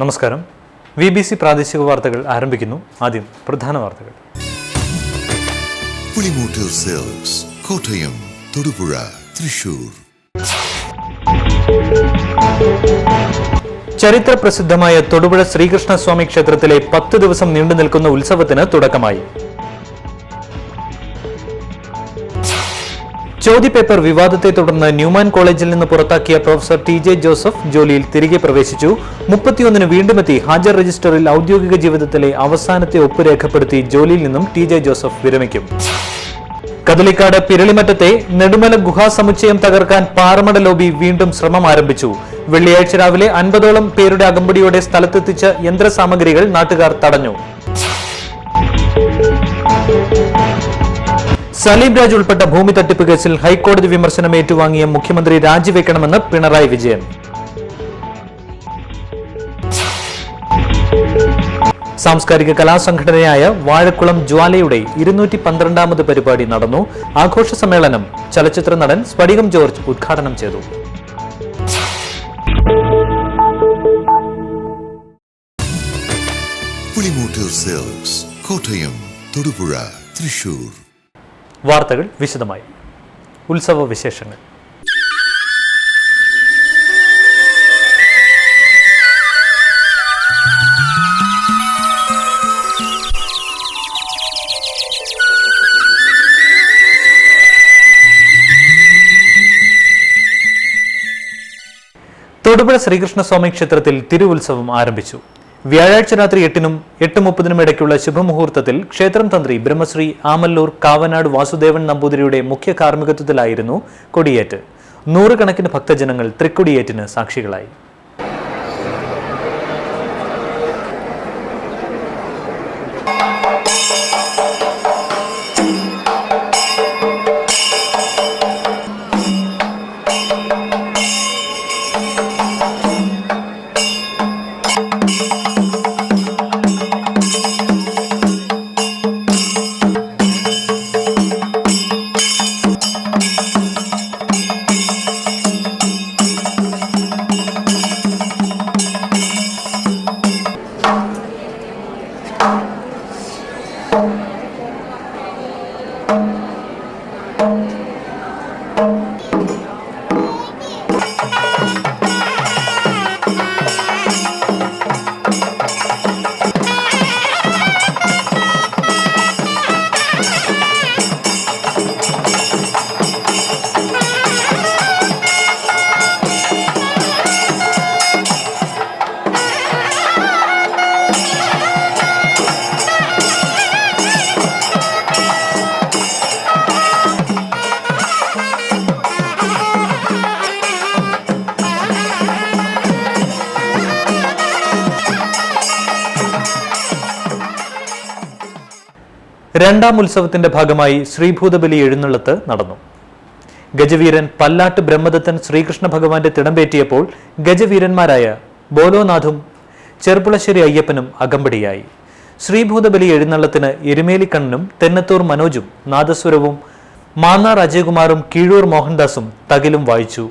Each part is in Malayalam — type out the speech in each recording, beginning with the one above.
നമസ്കാരം. VBC പ്രാദേശിക വാർത്തകൾ ആരംഭിക്കുന്നു. ആദ്യം പ്രധാന വാർത്തകൾ. പുളിമൂട്ടിൽ സെൽസ്, കോട്ടയം, തൊടുപുഴ, തൃശൂർ. ചരിത്ര പ്രസിദ്ധമായ തൊടുപുഴ ശ്രീകൃഷ്ണസ്വാമി ക്ഷേത്രത്തിലെ 10 ദിവസം നീണ്ടു നിൽക്കുന്ന ഉത്സവത്തിന് തുടക്കമായി. ചോദ്യപേപ്പർ വിവാദത്തെ തുടർന്ന് ന്യൂമാൻ കോളേജിൽ നിന്ന് പുറത്താക്കിയ പ്രൊഫസർ TJ ജോസഫ് ജോലിയിൽ തിരികെ പ്രവേശിച്ചു. 31-ന് വീണ്ടുമെത്തി ഹാജർ രജിസ്റ്ററിൽ ഔദ്യോഗിക ജീവിതത്തിലെ അവസാനത്തെ ഒപ്പ് രേഖപ്പെടുത്തി ജോലിയിൽ നിന്നും TJ ജോസഫ് വിരമിക്കും. കദളിക്കാട് പിരളിമറ്റത്തെ നെടുമല ഗുഹാസമുച്ചയം തകർക്കാൻ പാറമട ലോബി വീണ്ടും ശ്രമം ആരംഭിച്ചു. വെള്ളിയാഴ്ച രാവിലെ 50ഓളം പേരുടെ അകമ്പടിയോടെ സ്ഥലത്തെത്തിച്ച യന്ത്രസാമഗ്രികൾ നാട്ടുകാർ തടഞ്ഞു. സലീം രാജ് ഉൾപ്പെട്ട ഭൂമി തട്ടിപ്പ് കേസിൽ ഹൈക്കോടതി വിമർശനം ഏറ്റുവാങ്ങിയ മുഖ്യമന്ത്രി രാജിവെക്കണമെന്ന് പിണറായി വിജയൻ. സാംസ്കാരിക കലാസംഘടനയായ വാഴക്കുളം ജ്വാലയുടെ 212ാമത് പരിപാടി നടന്നു. ആഘോഷ സമ്മേളനം ചലച്ചിത്ര നടൻ സ്ഫടികം ജോർജ് ഉദ്ഘാടനം ചെയ്തു. പുളിമൂട്ടിൽ സെൽസ്, കോട്ടയം, തൊടുപുഴ, തൃശൂർ. വാർത്തകൾ വിശദമായി. ഉത്സവ വിശേഷങ്ങൾ. തൊടുപുഴ ശ്രീകൃഷ്ണസ്വാമി ക്ഷേത്രത്തിൽ തിരുവുത്സവം ആരംഭിച്ചു. വ്യാഴാഴ്ച രാത്രി 8-നും 8:30-നും ഇടയ്ക്കുള്ള ശുഭമുഹൂർത്തത്തിൽ ക്ഷേത്രം തന്ത്രി ബ്രഹ്മശ്രീ ആമല്ലൂർ കാവനാട് വാസുദേവൻ നമ്പൂതിരിയുടെ മുഖ്യ കാർമ്മികത്വത്തിലായിരുന്നു കൊടിയേറ്റ്. 100 കണക്കിന് ഭക്തജനങ്ങൾ തൃക്കൊടിയേറ്റിന് സാക്ഷികളായി. രണ്ടാം ഉത്സവത്തിന്റെ ഭാഗമായി ശ്രീഭൂതബലി എഴുന്നള്ളത്ത് നടന്നു. ഗജവീരൻ പല്ലാട്ട് ബ്രഹ്മദത്തൻ ശ്രീകൃഷ്ണ ഭഗവാന്റെ തിടമ്പേറ്റിയപ്പോൾ ഗജവീരന്മാരായ ബോലോനാഥും ചെർപ്പുളശ്ശേരി അയ്യപ്പനും അകമ്പടിയായി. ശ്രീഭൂതബലി എഴുന്നള്ളത്തിന് എരുമേലിക്കണ്ണനും തെന്നത്തൂർ മനോജും നാദസ്വരവും മാന്നാർ അജയകുമാറും കീഴൂർ മോഹൻദാസും തകിലും വായിച്ചു.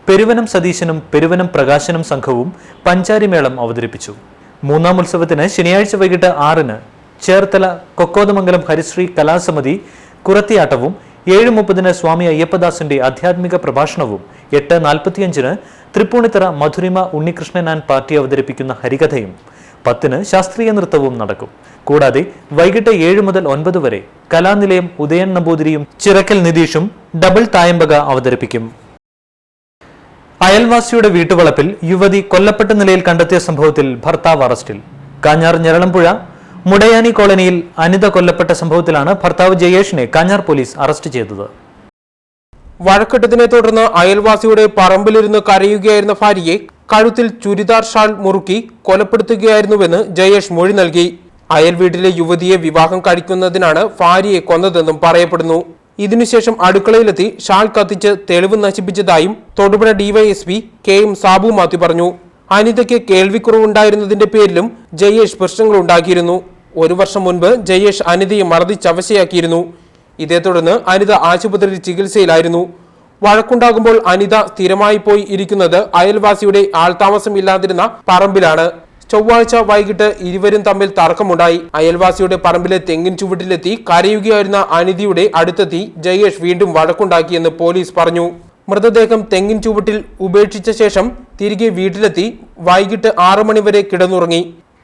പെരുവനം സതീശനും പെരുവനം പ്രകാശനും സംഘവും പഞ്ചാരിമേളം അവതരിപ്പിച്ചു. മൂന്നാം ഉത്സവത്തിന് ശനിയാഴ്ച വൈകിട്ട് 6-ന് ചേർത്തല കൊക്കോതമംഗലം ഹരിശ്രീ കലാസമിതി കുറത്തിയാട്ടവും 7:30-ന് സ്വാമി അയ്യപ്പദാസിന്റെ ആധ്യാത്മിക പ്രഭാഷണവും 8:45-ന് തൃപ്പൂണിത്തറ മധുരിമ ഉണ്ണികൃഷ്ണൻ ആൻഡ് പാർട്ടി അവതരിപ്പിക്കുന്ന ഹരികഥയും 10-ന് ശാസ്ത്രീയ നൃത്തവും നടക്കും. കൂടാതെ വൈകിട്ട് 7 മുതൽ 9 വരെ കലാനിലയം ഉദയൻ നമ്പൂതിരിയും ചിറക്കൽ നിതീഷും ഡബിൾ തായമ്പക അവതരിപ്പിക്കും. അയൽവാസിയുടെ വീട്ടുവളപ്പിൽ യുവതി കൊല്ലപ്പെട്ട നിലയിൽ കണ്ടെത്തിയ സംഭവത്തിൽ ഭർത്താവ് അറസ്റ്റിൽ. കാഞ്ഞാർ ഞരളംപുഴ മുടയാനി കോളനിയിൽ അനിത കൊല്ലപ്പെട്ട സംഭവത്തിലാണ് ഭർത്താവ് ജയേഷിനെ കാഞ്ഞാർ പോലീസ് അറസ്റ്റ് ചെയ്തത്. വഴക്കെട്ടതിനെ തുടർന്ന് അയൽവാസിയുടെ പറമ്പിലിരുന്ന് കരയുകയായിരുന്ന ഭാര്യയെ കഴുത്തിൽ ചുരിദാർ ഷാൾ മുറുക്കി കൊലപ്പെടുത്തുകയായിരുന്നുവെന്ന് ജയേഷ് മൊഴി നൽകി. അയൽ വീട്ടിലെ യുവതിയെ വിവാഹം കഴിക്കുന്നതിനാണ് ഭാര്യയെ കൊന്നതെന്നും പറയപ്പെടുന്നു. ഇതിനുശേഷം അടുക്കളയിലെത്തി ഷാൾ കത്തിച്ച് തെളിവ് നശിപ്പിച്ചതായും തൊടുപുഴ ഡിവൈഎസ്പി KM സാബു മാത്യു പറഞ്ഞു. അനിതയ്ക്ക് കേൾവിക്കുറവുണ്ടായിരുന്നതിന്റെ പേരിലും ജയേഷ് പ്രശ്നങ്ങളുണ്ടാക്കിയിരുന്നു. 1 വർഷം മുൻപ് ജയേഷ് അനിതയെ മർദ്ദിച്ചവശയാക്കിയിരുന്നു. ഇതേ തുടർന്ന് അനിത ആശുപത്രിയിൽ ചികിത്സയിലായിരുന്നു. വഴക്കുണ്ടാകുമ്പോൾ അനിത സ്ഥിരമായി പോയി ഇരിക്കുന്നത് അയൽവാസിയുടെ ആൾതാമസമില്ലാതിരുന്ന പറമ്പിലാണ്. ചൊവ്വാഴ്ച വൈകിട്ട് ഇരുവരും തമ്മിൽ തർക്കമുണ്ടായി. അയൽവാസിയുടെ പറമ്പിലെ തെങ്ങിൻ ചുവട്ടിലെത്തി കരയുകയായിരുന്ന അനിതയുടെ അടുത്തെത്തി ജയേഷ് വീണ്ടും വഴക്കുണ്ടാക്കിയെന്ന് പോലീസ് പറഞ്ഞു. മൃതദേഹം തെങ്ങിൻ ചുവട്ടിൽ ഉപേക്ഷിച്ച ശേഷം തിരികെ വീട്ടിലെത്തി വൈകിട്ട് 6 മണി വരെ കിടന്നുറങ്ങി.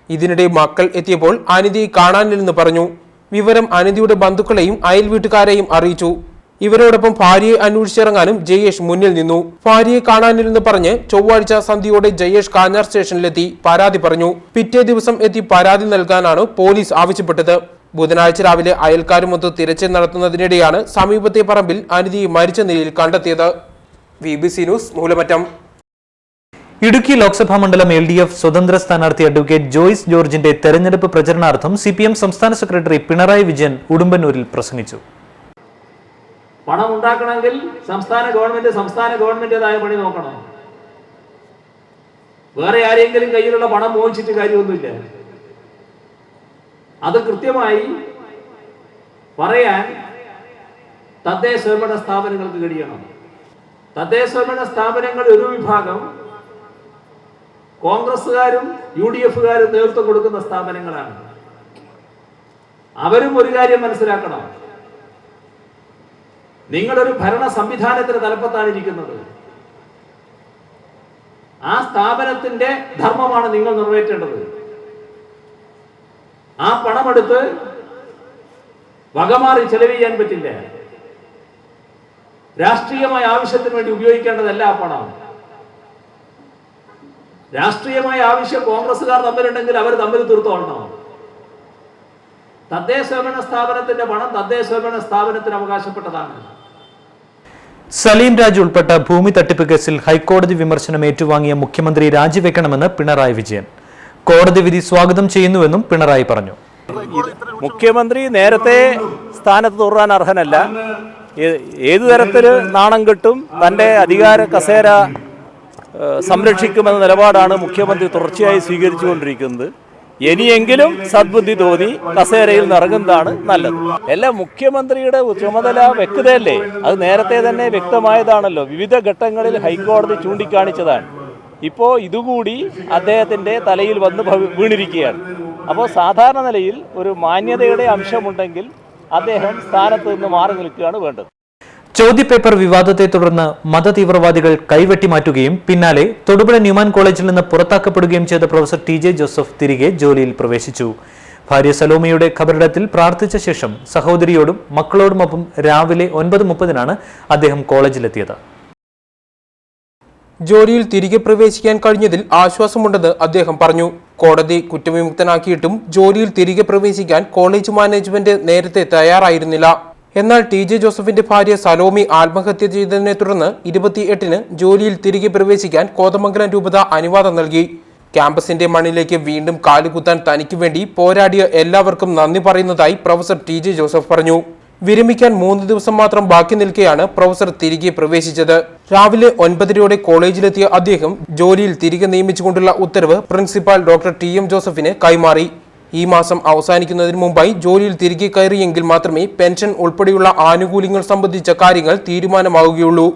ഇതിനിടെ മക്കൾ എത്തിയപ്പോൾ അനിതയെ കാണാനില്ലെന്ന് പറഞ്ഞു. വിവരം അനിതയുടെ ബന്ധുക്കളെയും അയൽ വീട്ടുകാരെയും അറിയിച്ചു. ഇവരോടൊപ്പം ഭാര്യയെ അന്വേഷിച്ചിറങ്ങാനും ജയേഷ് മുന്നിൽ നിന്നു. ഭാര്യയെ കാണാനില്ലെന്ന് പറഞ്ഞ് ചൊവ്വാഴ്ച സന്ധ്യയോടെ ജയേഷ് കാഞ്ഞാർ സ്റ്റേഷനിലെത്തി പരാതി പറഞ്ഞു. പിറ്റേ ദിവസം എത്തി പരാതി നൽകാനാണ് പോലീസ് ആവശ്യപ്പെട്ടത്. ബുധനാഴ്ച രാവിലെ അയൽക്കാരുമൊത്ത് തിരച്ചിൽ നടത്തുന്നതിനിടെയാണ് സമീപത്തെ പറമ്പിൽ അനിതയെ മരിച്ച നിലയിൽ കണ്ടെത്തിയത്. VBC news Moolamattom. ഇടുക്കി ലോക്സഭാ മണ്ഡലം LDF സ്വതന്ത്ര സ്ഥാനാർത്ഥി അഡ്വക്കേറ്റ് ജോയ്സ് ജോർജിന്റെ തെരഞ്ഞെടുപ്പ് പ്രചരണാർത്ഥം CPM സംസ്ഥാന സെക്രട്ടറി പിണറായി വിജയൻ ഉടുമ്പന്നൂരിൽ പ്രസംഗിച്ചു. പണം ഉണ്ടാക്കണമെങ്കിൽ സംസ്ഥാന ഗവൺമെന്റേതായ പണി നോക്കണം. വേറെ ആരെങ്കിലും കയ്യിലുള്ള പണം മോഹിച്ചിട്ട് കാര്യമൊന്നുമില്ല. അത് കൃത്യമായി പറയാൻ തദ്ദേശ സ്വയംഭരണ സ്ഥാപനങ്ങൾക്ക് കഴിയണം. തദ്ദേശ സ്വയംഭരണ സ്ഥാപനങ്ങൾ ഒരു വിഭാഗം കോൺഗ്രസുകാരും UDFകാരും നേതൃത്വം കൊടുക്കുന്ന സ്ഥാപനങ്ങളാണ്. അവരും ഒരു കാര്യം മനസ്സിലാക്കണം, നിങ്ങളൊരു ഭരണ സംവിധാനത്തിന് തലപ്പത്താണ് ഇരിക്കുന്നത്. ആ സ്ഥാപനത്തിന്റെ ധർമ്മമാണ് നിങ്ങൾ നിറവേറ്റേണ്ടത്. ആ പണമെടുത്ത് വകമാറി ചെലവ് ചെയ്യാൻ പറ്റില്ല. രാഷ്ട്രീയമായ ആവശ്യത്തിന് വേണ്ടി ഉപയോഗിക്കേണ്ടതല്ല ആ പണം. രാഷ്ട്രീയമായ ആവശ്യം കോൺഗ്രസുകാർ തമ്മിലുണ്ടെങ്കിൽ അവർ തമ്മിൽ തീർത്തോളണം. തദ്ദേശ സ്വയംഭരണ സ്ഥാപനത്തിന്റെ പണം തദ്ദേശ സ്വയംഭരണ സ്ഥാപനത്തിന് അവകാശപ്പെട്ടതാണ്. സലീം രാജ് ഉൾപ്പെട്ട ഭൂമി തട്ടിപ്പ് കേസിൽ ഹൈക്കോടതി വിമർശനം ഏറ്റുവാങ്ങിയ മുഖ്യമന്ത്രി രാജിവെക്കണമെന്ന് പിണറായി വിജയൻ. കോടതി വിധി സ്വാഗതം ചെയ്യുന്നുവെന്നും പിണറായി പറഞ്ഞു. മുഖ്യമന്ത്രി നേരത്തെ സ്ഥാനത്ത് തുടരാൻ അർഹനല്ല. ഏതു തരത്തിൽ നാണം കെട്ടും തൻ്റെ അധികാര കസേര സംരക്ഷിക്കുമെന്ന നിലപാടാണ് മുഖ്യമന്ത്രി തുടർച്ചയായി സ്വീകരിച്ചുകൊണ്ടിരിക്കുന്നത്. ഇനിയെങ്കിലും സദ്ബുദ്ധി തോന്നി കസേരയിൽ നിറങ്ങുന്നതാണ് നല്ലത്. എല്ലാം മുഖ്യമന്ത്രിയുടെ ചുമതല വ്യക്തതയല്ലേ, അത് നേരത്തെ തന്നെ വ്യക്തമായതാണല്ലോ. വിവിധ ഘട്ടങ്ങളിൽ ഹൈക്കോടതി ചൂണ്ടിക്കാണിച്ചതാണ്. ഇപ്പോൾ ഇതുകൂടി അദ്ദേഹത്തിൻ്റെ തലയിൽ വന്ന് വീണിരിക്കുകയാണ്. അപ്പോൾ സാധാരണ നിലയിൽ ഒരു മാന്യതയുടെ അംശമുണ്ടെങ്കിൽ അദ്ദേഹം സ്ഥാനത്ത് നിന്ന് മാറി നിൽക്കുകയാണ് വേണ്ടത്. ചോദ്യപേപ്പർ വിവാദത്തെ തുടർന്ന് മതതീവ്രവാദികൾ കൈവെട്ടി മാറ്റുകയും പിന്നാലെ തൊടുപുഴ ന്യൂമാൻ കോളേജിൽ നിന്ന് പുറത്താക്കപ്പെടുകയും ചെയ്ത പ്രൊഫസർ TJ ജോസഫ് തിരികെ ജോലിയിൽ പ്രവേശിച്ചു. ഭാര്യ സലോമിയുടെ ഖബറിടത്തിൽ പ്രാർത്ഥിച്ച ശേഷം സഹോദരിയോടും മക്കളോടുമൊപ്പം രാവിലെ 9:30 അദ്ദേഹം കോളേജിലെത്തിയത്. ജോലിയിൽ തിരികെ പ്രവേശിക്കാൻ കഴിഞ്ഞതിൽ ആശ്വാസമുണ്ടെന്ന് അദ്ദേഹം പറഞ്ഞു. കോടതി കുറ്റവിമുക്തനാക്കിയിട്ടും ജോലിയിൽ തിരികെ പ്രവേശിക്കാൻ കോളേജ് മാനേജ്മെന്റ് നേരത്തെ തയ്യാറായിരുന്നില്ല. എന്നാൽ TJ ജോസഫിന്റെ ഭാര്യ സലോമി ആത്മഹത്യ ചെയ്തതിനെ തുടർന്ന് 28-ന് ജോലിയിൽ തിരികെ പ്രവേശിക്കാൻ കോതമംഗലം രൂപത അനുവാദം നൽകി. ക്യാമ്പസിന്റെ മണ്ണിലേക്ക് വീണ്ടും കാലുകുത്താൻ തനിക്ക് വേണ്ടി പോരാടിയ എല്ലാവർക്കും നന്ദി പറയുന്നതായി പ്രൊഫസർ TJ ജോസഫ് പറഞ്ഞു. വിരമിക്കാൻ 3 ദിവസം മാത്രം ബാക്കി നിൽക്കെയാണ് പ്രൊഫസർ തിരികെ പ്രവേശിച്ചത്. രാവിലെ 9:30 കോളേജിലെത്തിയ അദ്ദേഹം ജോലിയിൽ തിരികെ നിയമിച്ചുകൊണ്ടുള്ള ഉത്തരവ് പ്രിൻസിപ്പാൾ ഡോക്ടർ TM ജോസഫിന് കൈമാറി. ഈ മാസം അവസാനിക്കുന്നതിന് മുമ്പായി ജോലിയിൽ തിരികെ കയറിയെങ്കിൽ മാത്രമേ പെൻഷൻ ഉൾപ്പെടെയുള്ള ആനുകൂല്യങ്ങൾ സംബന്ധിച്ച കാര്യങ്ങൾ തീരുമാനമാവുകയുള്ളൂ.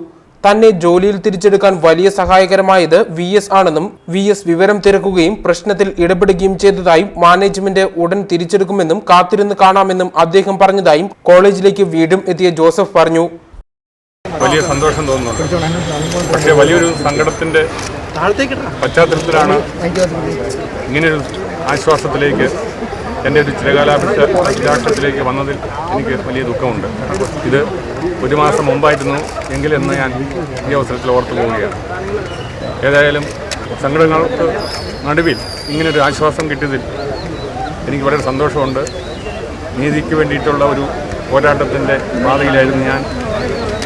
തന്നെ ജോലിയിൽ തിരിച്ചെടുക്കാൻ വലിയ സഹായകരമായത് VS ആണെന്നും VS വിവരം തിരക്കുകയും പ്രശ്നത്തിൽ ഇടപെടുകയും ചെയ്തതായും മാനേജ്മെന്റ് ഉടൻ തിരിച്ചെടുക്കുമെന്നും കാത്തിരുന്ന് കാണാമെന്നും അദ്ദേഹം പറഞ്ഞതായും കോളേജിലേക്ക് വീണ്ടും എത്തിയ ജോസഫ് പറഞ്ഞു. വലിയ സന്തോഷം തോന്നുന്നുണ്ട്. പക്ഷേ വലിയൊരു സങ്കടത്തിന്റെ പശ്ചാത്തലത്തിലാണ് ഇങ്ങനെയൊരു ആശ്വാസത്തിലേക്ക്, എൻ്റെ ഒരു ചിരകാലാഭിലാഷത്തിലേക്ക് വന്നതിൽ എനിക്ക് വലിയ ദുഃഖമുണ്ട്. ഇത് 1 മാസം മുമ്പായിരുന്നു എങ്കിലെന്ന് ഞാൻ ഈ അവസരത്തിൽ ഓർത്തു പോവുകയാണ്. ഏതായാലും സങ്കടങ്ങൾക്ക് നടുവിൽ ഇങ്ങനൊരു ആശ്വാസം കിട്ടിയതിൽ എനിക്ക് വളരെ സന്തോഷമുണ്ട്. നീതിക്ക് വേണ്ടിയിട്ടുള്ള ഒരു പോരാട്ടത്തിൻ്റെ പാതയിലായിരുന്നു ഞാൻ.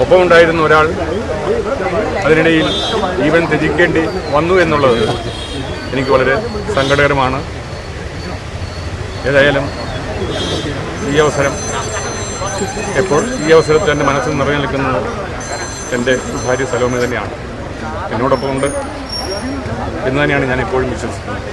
ഒപ്പമുണ്ടായിരുന്ന ഒരാൾ അതിനിടയിൽ ജീവൻ ത്യജിക്കേണ്ടി വന്നു എന്നുള്ളത് എനിക്ക് വളരെ സങ്കടകരമാണ്. ഏതായാലും ഈ അവസരത്തിൽ എൻ്റെ മനസ്സിൽ നിറഞ്ഞു നിൽക്കുന്നത് എൻ്റെ ഭാര്യ സലോമി തന്നെയാണ്. എന്നോടൊപ്പം ഉണ്ട് എന്ന് തന്നെയാണ് ഞാൻ എപ്പോഴും വിശ്വസിക്കുന്നത്.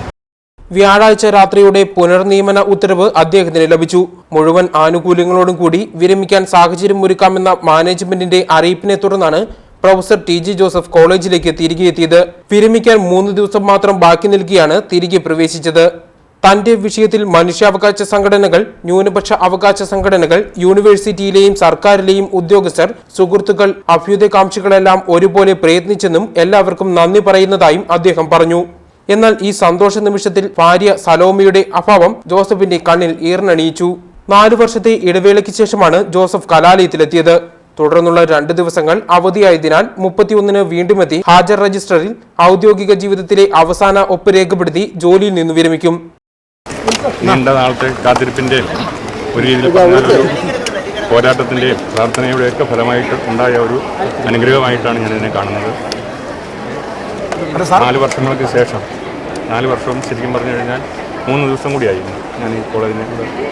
വ്യാഴാഴ്ച രാത്രിയോടെ പുനർനിയമന ഉത്തരവ് അദ്ദേഹത്തിന് ലഭിച്ചു. മുഴുവൻ ആനുകൂല്യങ്ങളോടും കൂടി വിരമിക്കാൻ സാഹചര്യം ഒരുക്കാമെന്ന മാനേജ്മെന്റിന്റെ അറിയിപ്പിനെ തുടർന്നാണ് പ്രൊഫസർ ടി.ജി. ജോസഫ് കോളേജിലേക്ക് തിരികെ എത്തിയത്. വിരമിക്കാൻ 3 ദിവസം മാത്രം ബാക്കി നിൽക്കെയാണ് തിരികെ പ്രവേശിച്ചത്. തന്റെ വിഷയത്തിൽ മനുഷ്യാവകാശ സംഘടനകൾ, ന്യൂനപക്ഷ അവകാശ സംഘടനകൾ, യൂണിവേഴ്സിറ്റിയിലെയും സർക്കാരിലെയും ഉദ്യോഗസ്ഥർ, സുഹൃത്തുക്കൾ, അഭ്യുദയകാംക്ഷികളെല്ലാം ഒരുപോലെ പ്രയത്നിച്ചെന്നും എല്ലാവർക്കും നന്ദി പറയുന്നതായും അദ്ദേഹം പറഞ്ഞു. എന്നാൽ ഈ സന്തോഷ നിമിഷത്തിൽ ഭാര്യ സലോമിയുടെ അഭാവം ജോസഫിന്റെ കണ്ണിൽ ഈർന്നണിയിച്ചു. 4 വർഷത്തെ ഇടവേളയ്ക്ക് ശേഷമാണ് ജോസഫ് കലാലയത്തിലെത്തിയത്. തുടർന്നുള്ള 2 ദിവസങ്ങൾ അവധിയായതിനാൽ 31-ന് വീണ്ടുമെത്തി ഹാജർ രജിസ്റ്ററിൽ ഔദ്യോഗിക ജീവിതത്തിലെ അവസാന ഒപ്പ് രേഖപ്പെടുത്തി ജോലിയിൽ നിന്ന് വിരമിക്കും. നീണ്ട നാളത്തെ കാത്തിരിപ്പിൻ്റെ ഒരു രീതിയിൽ പറഞ്ഞാലൊരു പോരാട്ടത്തിൻ്റെയും പ്രാർത്ഥനയുടെയൊക്കെ ഫലമായിട്ട് ഉണ്ടായ ഒരു അനുഗ്രഹമായിട്ടാണ് ഞാനിതിനെ കാണുന്നത്. 4 വർഷങ്ങൾക്ക് ശേഷം 4 വർഷവും ശരിക്കും പറഞ്ഞു കഴിഞ്ഞാൽ 3 ദിവസം കൂടിയായിരുന്നു ഞാൻ ഈ കോളേജിനെ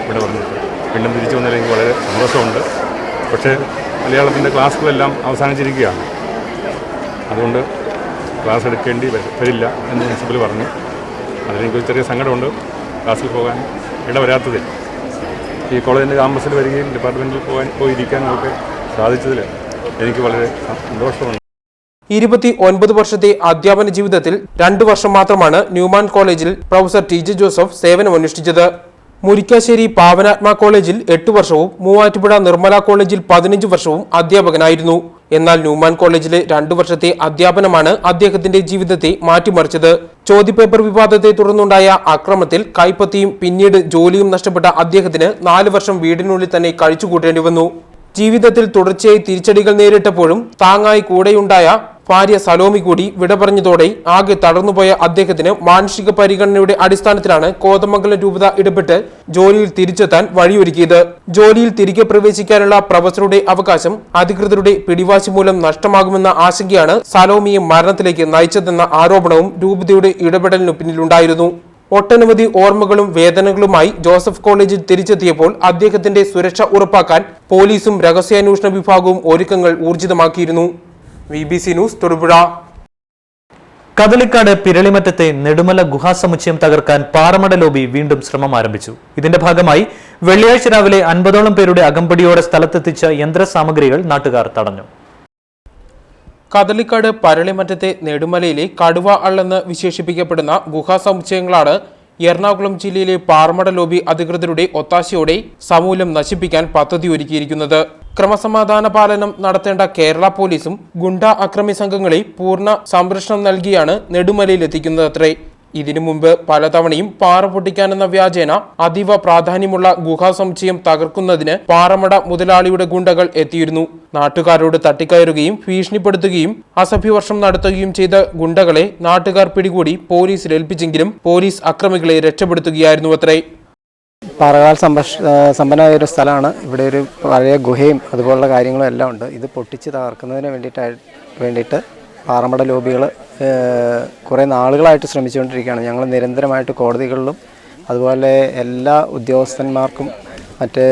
ഇവിടെ വന്നിട്ട്. വീണ്ടും തിരിച്ചു വന്നതിൽ എനിക്ക് വളരെ സന്തോഷമുണ്ട്. പക്ഷേ മലയാളത്തിൻ്റെ ക്ലാസ്സുകളെല്ലാം അവസാനിച്ചിരിക്കുകയാണ്. അതുകൊണ്ട് ക്ലാസ് എടുക്കേണ്ടി വരില്ല എന്ന് പ്രിൻസിപ്പൽ പറഞ്ഞു. അതിനെനിക്കൊരു ചെറിയ സങ്കടമുണ്ട്. ക്ലാസ്സിൽ പോകാൻ ഇടവരാത്തതിൽ ഈ കോളേജിൻ്റെ ക്യാമ്പസിൽ വരികയും ഡിപ്പാർട്ട്മെൻറ്റിൽ പോയിരിക്കാനൊക്കെ സാധിച്ചതിൽ എനിക്ക് വളരെ സന്തോഷമുണ്ട്. 29 വർഷത്തെ അധ്യാപന ജീവിതത്തിൽ 2 വർഷം മാത്രമാണ് ന്യൂമാൻ കോളേജിൽ പ്രൊഫസർ ടി.ജി. ജോസഫ് സേവനമനുഷ്ഠിച്ചത്. മുരിക്കാശ്ശേരി പാവനാത്മ കോളേജിൽ 8 വർഷവും മൂവാറ്റുപുഴ നിർമ്മല കോളേജിൽ 15 വർഷവും അധ്യാപകനായിരുന്നു. എന്നാൽ ന്യൂമാൻ കോളേജിലെ 2 വർഷത്തെ അധ്യാപനമാണ് അദ്ദേഹത്തിന്റെ ജീവിതത്തെ മാറ്റിമറിച്ചത്. ചോദ്യപേപ്പർ വിവാദത്തെ തുടർന്നുണ്ടായ അക്രമത്തിൽ കൈപ്പത്തിയും പിന്നീട് ജോലിയും നഷ്ടപ്പെട്ട അദ്ദേഹത്തിന് 4 വർഷം വീടിനുള്ളിൽ തന്നെ കഴിച്ചുകൂട്ടേണ്ടി വന്നു. ജീവിതത്തിൽ തുടർച്ചയായി തിരിച്ചടികൾ നേരിട്ടപ്പോഴും താങ്ങായി കൂടെയുണ്ടായ ഭാര്യ സലോമി കൂടി വിട പറഞ്ഞതോടെ ആകെ തളർന്നുപോയ അദ്ദേഹത്തിന് മാനുഷിക പരിഗണനയുടെ അടിസ്ഥാനത്തിലാണ് കോതമംഗലം രൂപത ഇടപെട്ട് ജോലിയിൽ തിരിച്ചെത്താൻ വഴിയൊരുക്കിയത്. ജോലിയിൽ തിരികെ പ്രവേശിക്കാനുള്ള പ്രൊഫസറുടെ അവകാശം അധികൃതരുടെ പിടിവാശി മൂലം നഷ്ടമാകുമെന്ന ആശങ്കയാണ് സലോമിയെ മരണത്തിലേക്ക് നയിച്ചതെന്ന ആരോപണവും രൂപതയുടെ ഇടപെടലിനു പിന്നിലുണ്ടായിരുന്നു. ഒട്ടനവധി ഓർമ്മകളും വേദനകളുമായി ജോസഫ് കോളേജിൽ തിരിച്ചെത്തിയപ്പോൾ അദ്ദേഹത്തിന്റെ സുരക്ഷ ഉറപ്പാക്കാൻ പോലീസും രഹസ്യാന്വേഷണ വിഭാഗവും ഒരുക്കങ്ങൾ ഊർജിതമാക്കിയിരുന്നു. VBC news Thodupuzha. കദളിക്കാട് പിരളിമറ്റത്തെ നെടുമല ഗുഹാസമുച്ചയം തകർക്കാൻ പാറമട ലോബി വീണ്ടും ശ്രമം ആരംഭിച്ചു. ഇതിന്റെ ഭാഗമായി വെള്ളിയാഴ്ച രാവിലെ 50ഓളം പേരുടെ അകമ്പടിയോടെ സ്ഥലത്തെത്തിച്ച യന്ത്രസാമഗ്രികൾ നാട്ടുകാർ തടഞ്ഞു. കദളിക്കാട് പരളിമറ്റത്തെ നെടുമലയിലെ കടുവ അള്ളെന്ന് വിശേഷിപ്പിക്കപ്പെടുന്ന ഗുഹാസമുച്ചയങ്ങളാണ് എറണാകുളം ജില്ലയിലെ പാറമട ലോബി അധികൃതരുടെ ഒത്താശയോടെ സമൂലം നശിപ്പിക്കാൻ പദ്ധതി ഒരുക്കിയിരിക്കുന്നത്. ക്രമസമാധാന പാലനം നടത്തേണ്ട കേരള പോലീസും ഗുണ്ട അക്രമി സംഘങ്ങളെ പൂർണ്ണ സംരക്ഷണം നൽകിയാണ് നെടുമലയിലെത്തിക്കുന്നതത്രേ. ഇതിനു മുമ്പ് പലതവണയും പാറ പൊട്ടിക്കാനെന്ന വ്യാജേന അതീവ പ്രാധാന്യമുള്ള ഗുഹാസമുച്ചയം തകർക്കുന്നതിന് പാറമട മുതലാളിയുടെ ഗുണ്ടകൾ എത്തിയിരുന്നു. നാട്ടുകാരോട് തട്ടിക്കയറുകയും ഭീഷണിപ്പെടുത്തുകയും അസഭ്യവർഷം നടത്തുകയും ചെയ്ത ഗുണ്ടകളെ നാട്ടുകാർ പിടികൂടി പോലീസിൽ ഏൽപ്പിച്ചെങ്കിലും പോലീസ് അക്രമികളെ രക്ഷപ്പെടുത്തുകയായിരുന്നു അത്രേ. പാറകാൽ സമ്പന്നമായ ഒരു സ്ഥലമാണ്. ഇവിടെ ഒരു പഴയ ഗുഹയും അതുപോലുള്ള കാര്യങ്ങളും എല്ലാം ഉണ്ട്. ഇത് പൊട്ടിച്ച് തകർക്കുന്നതിന് വേണ്ടിയിട്ട് പാറമട ലോബികൾ കുറേ നാളുകളായിട്ട് ശ്രമിച്ചുകൊണ്ടിരിക്കുകയാണ്. ഞങ്ങൾ നിരന്തരമായിട്ട് കോടതികളിലും അതുപോലെ എല്ലാ ഉദ്യോഗസ്ഥന്മാർക്കും മറ്റ്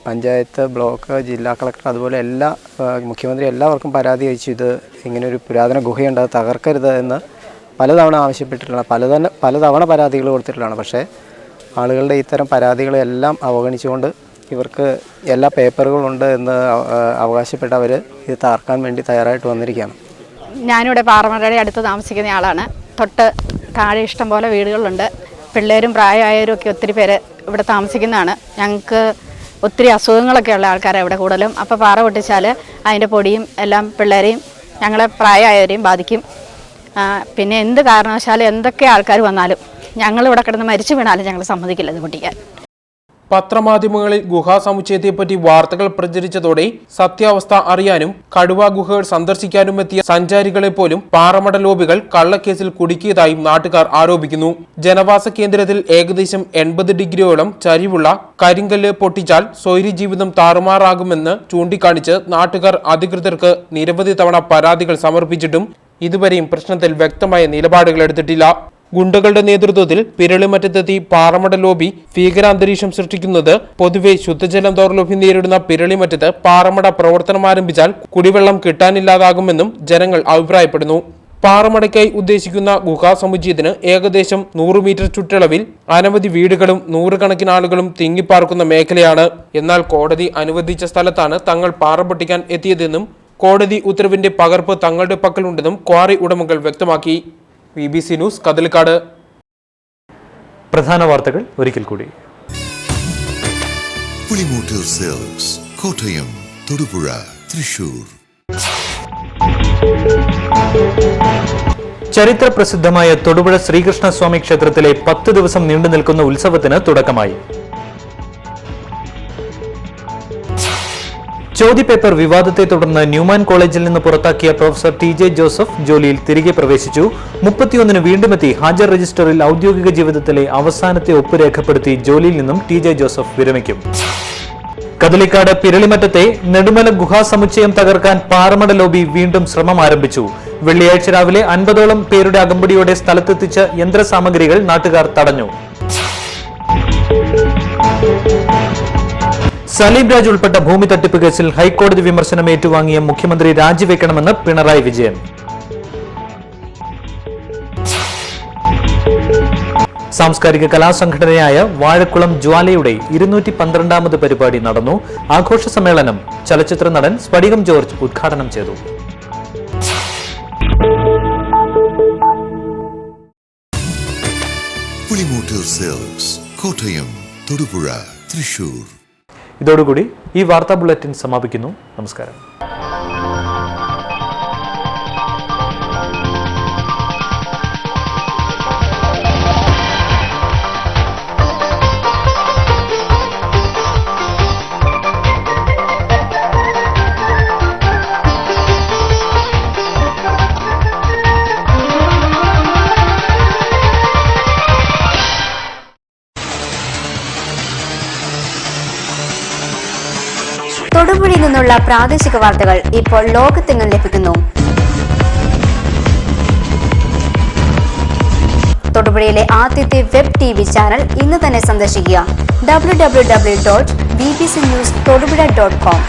പഞ്ചായത്ത്, ബ്ലോക്ക്, ജില്ലാ കളക്ടർ അതുപോലെ എല്ലാ മുഖ്യമന്ത്രി എല്ലാവർക്കും പരാതി അയച്ചു. ഇത് ഇങ്ങനൊരു പുരാതന ഗുഹയുണ്ട്, അത് തകർക്കരുത് എന്ന് പലതവണ ആവശ്യപ്പെട്ടിട്ടുള്ളതാണ്. പലതവണ പരാതികൾ കൊടുത്തിട്ടുള്ളതാണ്. പക്ഷേ ആളുകളുടെ ഇത്തരം പരാതികളെല്ലാം അവഗണിച്ചുകൊണ്ട് ഇവർക്ക് എല്ലാ പേപ്പറുകളുണ്ട് എന്ന് അവകാശപ്പെട്ട് അവർ ഇത് തകർക്കാൻ വേണ്ടി തയ്യാറായിട്ട് വന്നിരിക്കുകയാണ്. ഞാനിവിടെ പാറമടയുടെ അടുത്ത് താമസിക്കുന്ന ആളാണ്. തൊട്ട് താഴെ ഇഷ്ടം പോലെ വീടുകളുണ്ട്. പിള്ളേരും പ്രായമായവരും ഒക്കെ ഒത്തിരി പേര് ഇവിടെ താമസിക്കുന്നതാണ്. ഞങ്ങൾക്ക് ഒത്തിരി അസുഖങ്ങളൊക്കെ ഉള്ള ആൾക്കാരാണ് ഇവിടെ കൂടുതലും. അപ്പോൾ പാറ പൊട്ടിച്ചാൽ അതിൻ്റെ പൊടിയും എല്ലാം പിള്ളേരെയും ഞങ്ങളെ പ്രായമായവരെയും ബാധിക്കും. പിന്നെ എന്ത് കാരണവശാലും എന്തൊക്കെ ആൾക്കാർ വന്നാലും ഞങ്ങളിവിടെ കിടന്ന് മരിച്ചു വീണാലും ഞങ്ങൾ സമ്മതിക്കില്ല ഇത് പൊട്ടിക്കാൻ. പത്രമാധ്യമങ്ങളിൽ ഗുഹാ സമുച്ചയത്തെപ്പറ്റി വാർത്തകൾ പ്രചരിച്ചതോടെ സത്യാവസ്ഥ അറിയാനും കടുവ ഗുഹകൾ സന്ദർശിക്കാനും എത്തിയ സഞ്ചാരികളെ പോലും പാറമട ലോബികൾ കള്ളക്കേസിൽ കുടുക്കിയതായും നാട്ടുകാർ ആരോപിക്കുന്നു. ജനവാസ കേന്ദ്രത്തിൽ ഏകദേശം 80 ഡിഗ്രിയോളം ചരിവുള്ള കരിങ്കല്ല് പൊട്ടിച്ചാൽ സ്വൈര്യ ജീവിതം താറുമാറാകുമെന്ന് ചൂണ്ടിക്കാണിച്ച് നാട്ടുകാർ അധികൃതർക്ക് നിരവധി തവണ പരാതികൾ സമർപ്പിച്ചിട്ടും ഇതുവരെയും പ്രശ്നത്തിൽ വ്യക്തമായ നിലപാടുകൾ എടുത്തിട്ടില്ല. ഗുണ്ടകളുടെ നേതൃത്വത്തിൽ പിരളിമറ്റത്തെത്തി പാറമട ലോബി ഭീകരാന്തരീക്ഷം സൃഷ്ടിക്കുന്നത് പൊതുവെ ശുദ്ധജലം ദൗർലഭ്യം നേരിടുന്ന പിരളിമറ്റത്ത് പാറമട പ്രവർത്തനം ആരംഭിച്ചാൽ കുടിവെള്ളം കിട്ടാനില്ലാതാകുമെന്നും ജനങ്ങൾ അഭിപ്രായപ്പെടുന്നു. പാറമടയ്ക്കായി ഉദ്ദേശിക്കുന്ന ഗുഹാ സമുച്ചയത്തിന് ഏകദേശം 100 മീറ്റർ ചുറ്റളവിൽ അനവധി വീടുകളും നൂറുകണക്കിന് ആളുകളും തിങ്ങിപ്പാർക്കുന്ന മേഖലയാണ്. എന്നാൽ കോടതി അനുവദിച്ച സ്ഥലത്താണ് തങ്ങൾ പാറ പൊട്ടിക്കാൻ എത്തിയതെന്നും കോടതി ഉത്തരവിന്റെ പകർപ്പ് തങ്ങളുടെ പക്കലുണ്ടെന്നും ക്വാറി ഉടമകൾ വ്യക്തമാക്കി. BBC news Kadalikkad. പ്രധാന വാർത്തകൾ ഒരിക്കൽ കൂടി. പുളിമൂട്ടിൽ സിൽക്സ്, കോട്ടയം, തൊടുപുഴ, തൃശൂർ. ചരിത്ര പ്രസിദ്ധമായ തൊടുപുഴ ശ്രീകൃഷ്ണസ്വാമി ക്ഷേത്രത്തിലെ 10 ദിവസം നീണ്ടു നിൽക്കുന്ന ഉത്സവത്തിന് തുടക്കമായി. ചോദ്യപേപ്പർ വിവാദത്തെ തുടർന്ന് ന്യൂമാൻ കോളേജിൽ നിന്ന് പുറത്താക്കിയ പ്രൊഫസർ TJ ജോസഫ് ജോലിയിൽ തിരികെ പ്രവേശിച്ചു. 31-ന് വീണ്ടുമെത്തി ഹാജർ രജിസ്റ്ററിൽ ഔദ്യോഗിക ജീവിതത്തിലെ അവസാനത്തെ ഒപ്പ് രേഖപ്പെടുത്തി ജോലിയിൽ നിന്നും TJ ജോസഫ് വിരമിക്കും. കദളിക്കാട് പിരളിമറ്റത്തെ നെടുമല ഗുഹാ സമുച്ചയം തകർക്കാൻ പാറമട ലോബി വീണ്ടും ശ്രമം ആരംഭിച്ചു. വെള്ളിയാഴ്ച രാവിലെ 50ഓളം പേരുടെ അകമ്പടിയോടെ സ്ഥലത്തെത്തിച്ച യന്ത്രസാമഗ്രികൾ നാട്ടുകാർ തടഞ്ഞു. സലീം രാജ് ഉൾപ്പെട്ട ഭൂമി തട്ടിപ്പ് കേസിൽ ഹൈക്കോടതി വിമർശനം ഏറ്റുവാങ്ങിയ മുഖ്യമന്ത്രി രാജിവെക്കണമെന്ന് പിണറായി വിജയൻ. സാംസ്കാരിക കലാസംഘടനയായ വാഴക്കുളം ജ്വാലയുടെ 212ാമത് പരിപാടി നടന്നു. ആഘോഷ സമ്മേളനം ചലച്ചിത്ര നടൻ സ്ഫടികം ജോർജ് ഉദ്ഘാടനം ചെയ്തു. പുളിമൂട്ടിൽ സിൽക്സ്, കോട്ടയം, തൊടുപുഴ, തൃശൂർ. ഇതോടുകൂടി ഈ വാർത്താ ബുള്ളറ്റിൻ സമാപിക്കുന്നു. നമസ്കാരം. തൊടുപുഴയിൽ നിന്നുള്ള പ്രാദേശിക വാർത്തകൾ ഇപ്പോൾ ലോകത്തെങ്ങും ലഭിക്കുന്നു. തൊടുപുഴയിലെ ആദ്യത്തെ വെബ് TV ചാനൽ ഇന്ന് തന്നെ സന്ദർശിക്കുക. www.bbcnewstodupuഴ.com.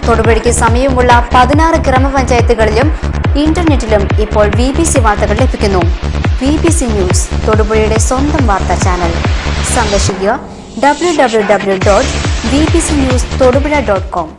തൊടുപുഴയ്ക്ക് സമീപമുള്ള 16 ഗ്രാമപഞ്ചായത്തുകളിലും ഇന്റർനെറ്റിലും ഇപ്പോൾ BBC വാർത്തകൾ ലഭിക്കുന്നു. BBC ന്യൂസ്, തൊടുപുഴയുടെ സ്വന്തം വാർത്താ ചാനൽ. സന്ദർശിക്കുക www.bbcnewstodupuഴ.com.